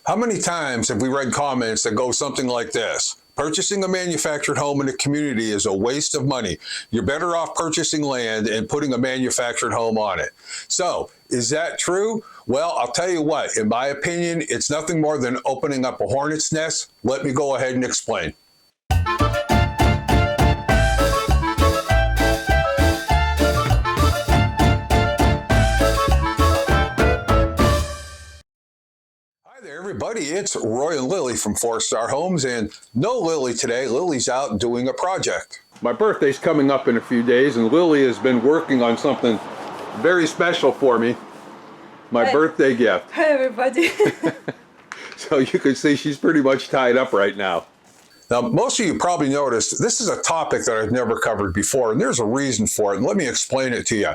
How many times have we read comments that go something like this? Purchasing a manufactured home in a community is a waste of money. You're better off purchasing land and putting a manufactured home on it. So, is that true? Well, I'll tell you what, in my opinion, it's nothing more than opening up a hornet's nest. Let me go ahead and explain. Hi there, everybody. It's Roy and Lily from 4-Star Homes, and no Lily today. Lily's out doing a project. My birthday's coming up in a few days, and Lily has been working on something very special for me. My birthday gift. Hi, everybody. So you can see she's pretty much tied up right now. Now, most of you probably noticed this is a topic that I've never covered before, and there's a reason for it, and let me explain it to you.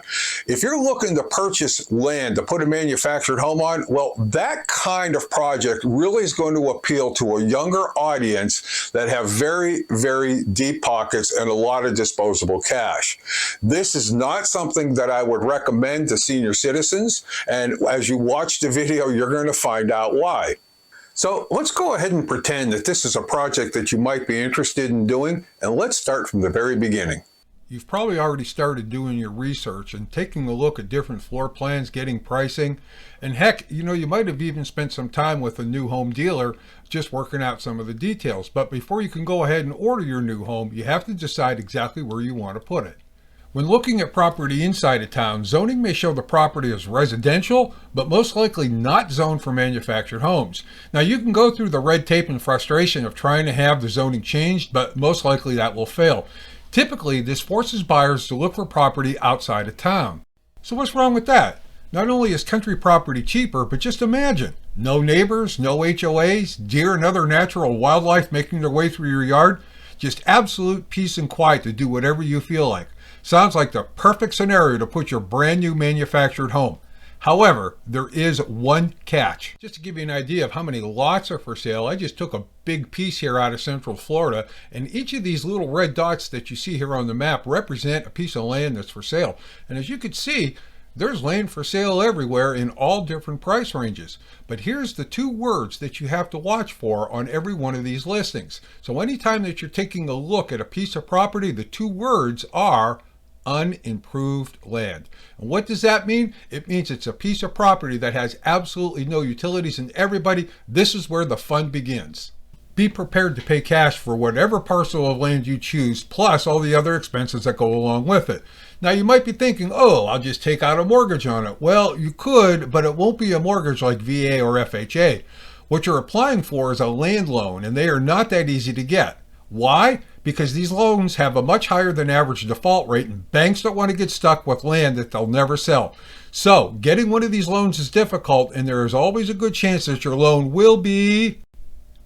If you're looking to purchase land to put a manufactured home on, well, that kind of project really is going to appeal to a younger audience that have very, very deep pockets and a lot of disposable cash. This is not something that I would recommend to senior citizens, and as you watch the video, you're going to find out why. So let's go ahead and pretend that this is a project that you might be interested in doing, and let's start from the very beginning. You've probably already started doing your research and taking a look at different floor plans, getting pricing, and heck, you might have even spent some time with a new home dealer just working out some of the details. But before you can go ahead and order your new home, you have to decide exactly where you want to put it. When looking at property inside a town, zoning may show the property as residential, but most likely not zoned for manufactured homes. Now, you can go through the red tape and frustration of trying to have the zoning changed, but most likely that will fail. Typically, this forces buyers to look for property outside of town. So what's wrong with that? Not only is country property cheaper, but just imagine, no neighbors, no HOAs, deer and other natural wildlife making their way through your yard, just absolute peace and quiet to do whatever you feel like. Sounds like the perfect scenario to put your brand new manufactured home. However, there is one catch. Just to give you an idea of how many lots are for sale, I just took a big piece here out of Central Florida, and each of these little red dots that you see here on the map represent a piece of land that's for sale. And as you can see, there's land for sale everywhere in all different price ranges. But here's the two words that you have to watch for on every one of these listings. So anytime that you're taking a look at a piece of property, the two words are unimproved land. And what does that mean? It means it's a piece of property that has absolutely no utilities, and everybody, this is where the fun begins. Be prepared to pay cash for whatever parcel of land you choose, plus all the other expenses that go along with it. Now you might be thinking, oh, I'll just take out a mortgage on it. Well, you could, but it won't be a mortgage like VA or FHA. What you're applying for is a land loan, and they are not that easy to get. Why? Because these loans have a much higher than average default rate, and banks don't want to get stuck with land that they'll never sell. So getting one of these loans is difficult, and there is always a good chance that your loan will be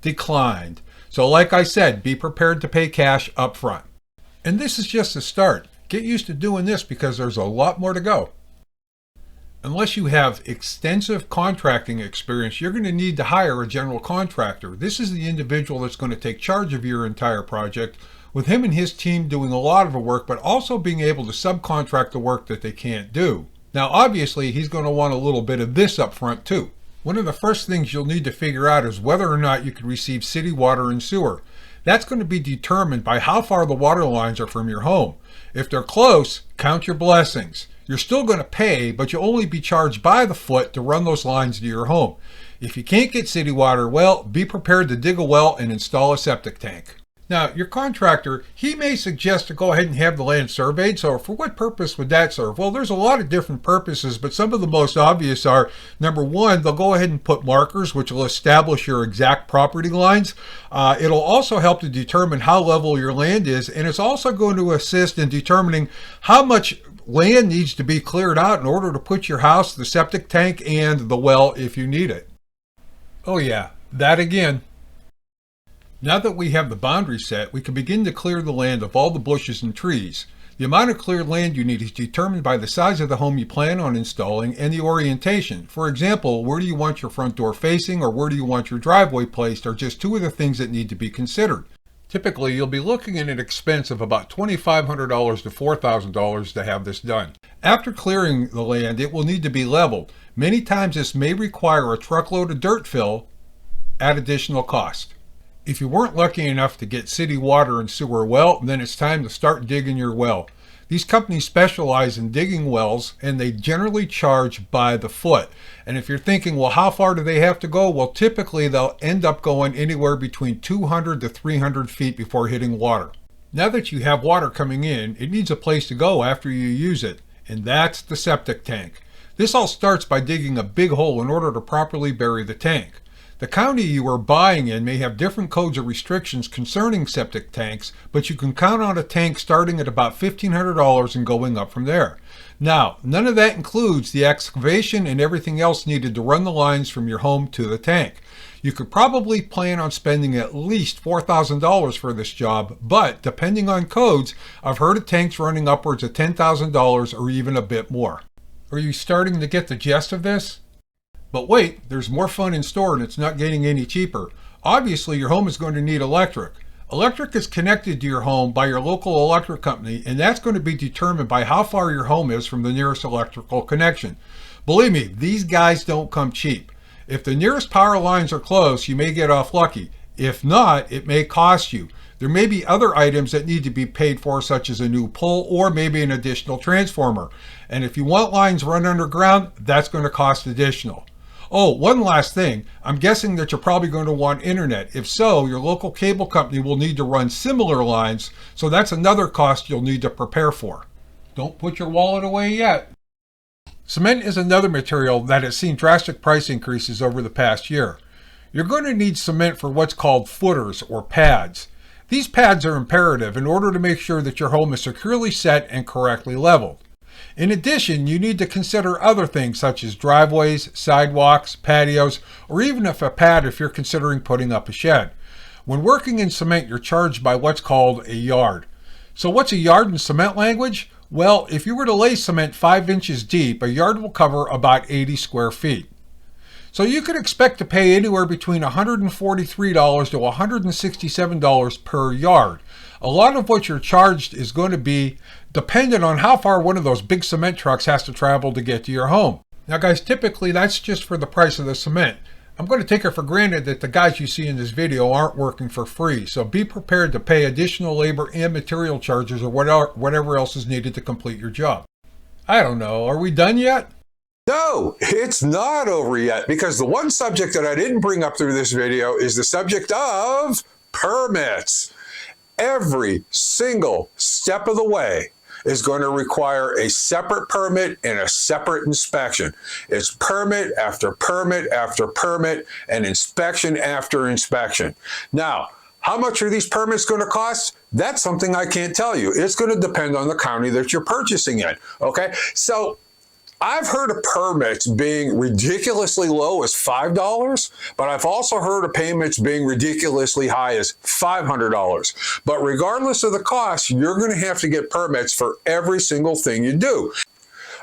declined. So like I said, be prepared to pay cash up front. And this is just a start. Get used to doing this because there's a lot more to go. Unless you have extensive contracting experience, you're going to need to hire a general contractor. This is the individual that's going to take charge of your entire project, with him and his team doing a lot of the work, but also being able to subcontract the work that they can't do. Now, obviously, he's going to want a little bit of this up front too. One of the first things you'll need to figure out is whether or not you can receive city water and sewer. That's going to be determined by how far the water lines are from your home. If they're close, count your blessings. You're still going to pay, but you'll only be charged by the foot to run those lines to your home. If you can't get city water, well, be prepared to dig a well and install a septic tank. Now, your contractor, he may suggest to go ahead and have the land surveyed. So for what purpose would that serve? Well, there's a lot of different purposes, but some of the most obvious are, number one, they'll go ahead and put markers, which will establish your exact property lines. It'll also help to determine how level your land is, and it's also going to assist in determining how much land needs to be cleared out in order to put your house, the septic tank, and the well if you need it. Oh yeah, that again. Now that we have the boundary set, we can begin to clear the land of all the bushes and trees. The amount of cleared land you need is determined by the size of the home you plan on installing and the orientation. For example, where do you want your front door facing, or where do you want your driveway placed, are just two of the things that need to be considered. Typically, you'll be looking at an expense of about $2,500 to $4,000 to have this done. After clearing the land, it will need to be leveled. Many times this may require a truckload of dirt fill, at additional cost. If you weren't lucky enough to get city water and sewer, well, then it's time to start digging your well. These companies specialize in digging wells, and they generally charge by the foot. And if you're thinking, well, how far do they have to go? Well, typically they'll end up going anywhere between 200 to 300 feet before hitting water. Now that you have water coming in, it needs a place to go after you use it, and that's the septic tank. This all starts by digging a big hole in order to properly bury the tank. The county you are buying in may have different codes or restrictions concerning septic tanks, but you can count on a tank starting at about $1,500 and going up from there. Now, none of that includes the excavation and everything else needed to run the lines from your home to the tank. You could probably plan on spending at least $4,000 for this job, but depending on codes, I've heard of tanks running upwards of $10,000 or even a bit more. Are you starting to get the gist of this? But wait, there's more fun in store and it's not getting any cheaper. Obviously, your home is going to need electric. Electric is connected to your home by your local electric company, and that's going to be determined by how far your home is from the nearest electrical connection. Believe me, these guys don't come cheap. If the nearest power lines are close, you may get off lucky. If not, it may cost you. There may be other items that need to be paid for, such as a new pole or maybe an additional transformer. And if you want lines run underground, that's going to cost additional. Oh, one last thing. I'm guessing that you're probably going to want internet. If so, your local cable company will need to run similar lines, so that's another cost you'll need to prepare for. Don't put your wallet away yet. Cement is another material that has seen drastic price increases over the past year. You're going to need cement for what's called footers or pads. These pads are imperative in order to make sure that your home is securely set and correctly leveled. In addition, you need to consider other things such as driveways, sidewalks, patios, or even if you're considering putting up a shed. When working in cement, you're charged by what's called a yard. So what's a yard in cement language? Well, if you were to lay cement 5 inches deep, a yard will cover about 80 square feet. So you could expect to pay anywhere between $143 to $167 per yard. A lot of what you're charged is going to be dependent on how far one of those big cement trucks has to travel to get to your home. Now guys, typically that's just for the price of the cement. I'm going to take it for granted that the guys you see in this video aren't working for free, so be prepared to pay additional labor and material charges or whatever else is needed to complete your job. I don't know, are we done yet? No, it's not over yet, because the one subject that I didn't bring up through this video is the subject of permits. Every single step of the way is going to require a separate permit and a separate inspection. It's permit after permit after permit and inspection after inspection. Now, how much are these permits going to cost? That's something I can't tell you. It's going to depend on the county that you're purchasing in. Okay, so I've heard of permits being ridiculously low as $5, but I've also heard of payments being ridiculously high as $500. But regardless of the cost, you're going to have to get permits for every single thing you do.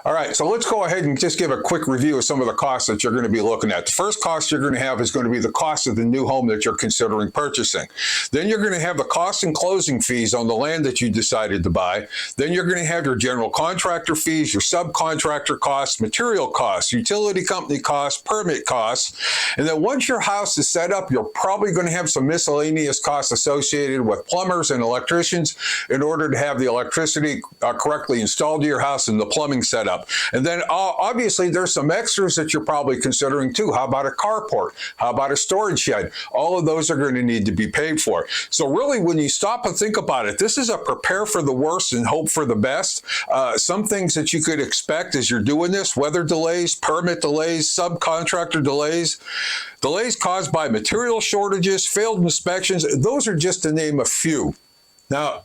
All right, so let's go ahead and just give a quick review of some of the costs that you're going to be looking at. The first cost you're going to have is going to be the cost of the new home that you're considering purchasing. Then you're going to have the cost and closing fees on the land that you decided to buy. Then you're going to have your general contractor fees, your subcontractor costs, material costs, utility company costs, permit costs. And then once your house is set up, you're probably going to have some miscellaneous costs associated with plumbers and electricians in order to have the electricity correctly installed to your house and the plumbing set up. And then obviously there's some extras that you're probably considering too. How about a carport? How about a storage shed? All of those are going to need to be paid for. So really, when you stop and think about it, this is a prepare for the worst and hope for the best. Some things that you could expect as you're doing this: weather delays, permit delays, subcontractor delays, delays caused by material shortages, failed inspections. Those are just to name a few. Now,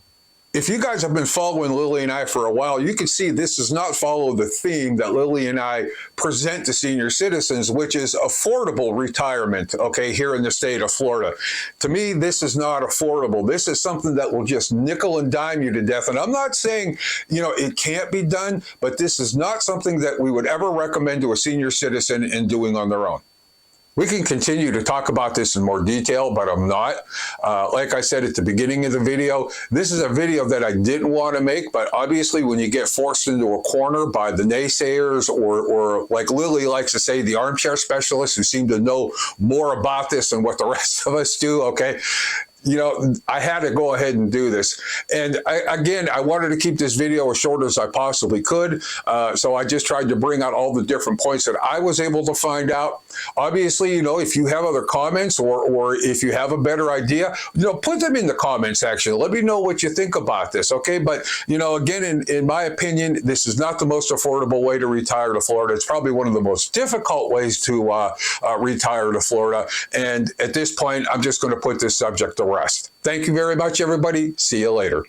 if you guys have been following Lily and I for a while, you can see this does not follow the theme that Lily and I present to senior citizens, which is affordable retirement, okay, here in the state of Florida. To me, this is not affordable. This is something that will just nickel and dime you to death. And I'm not saying, it can't be done, but this is not something that we would ever recommend to a senior citizen in doing on their own. We can continue to talk about this in more detail, but I'm not. Like I said at the beginning of the video, this is a video that I didn't want to make, but obviously when you get forced into a corner by the naysayers or like Lily likes to say, the armchair specialists who seem to know more about this than what the rest of us do, okay? You know, I had to go ahead and do this. And I wanted to keep this video as short as I possibly could. So I just tried to bring out all the different points that I was able to find out. Obviously, you know, if you have other comments or if you have a better idea, you know, put them in the comment section. Let me know what you think about this, okay? But, you know, again, in my opinion, this is not the most affordable way to retire to Florida. It's probably one of the most difficult ways to retire to Florida. And at this point, I'm just going to put this subject to rest. Thank you very much, everybody. See you later.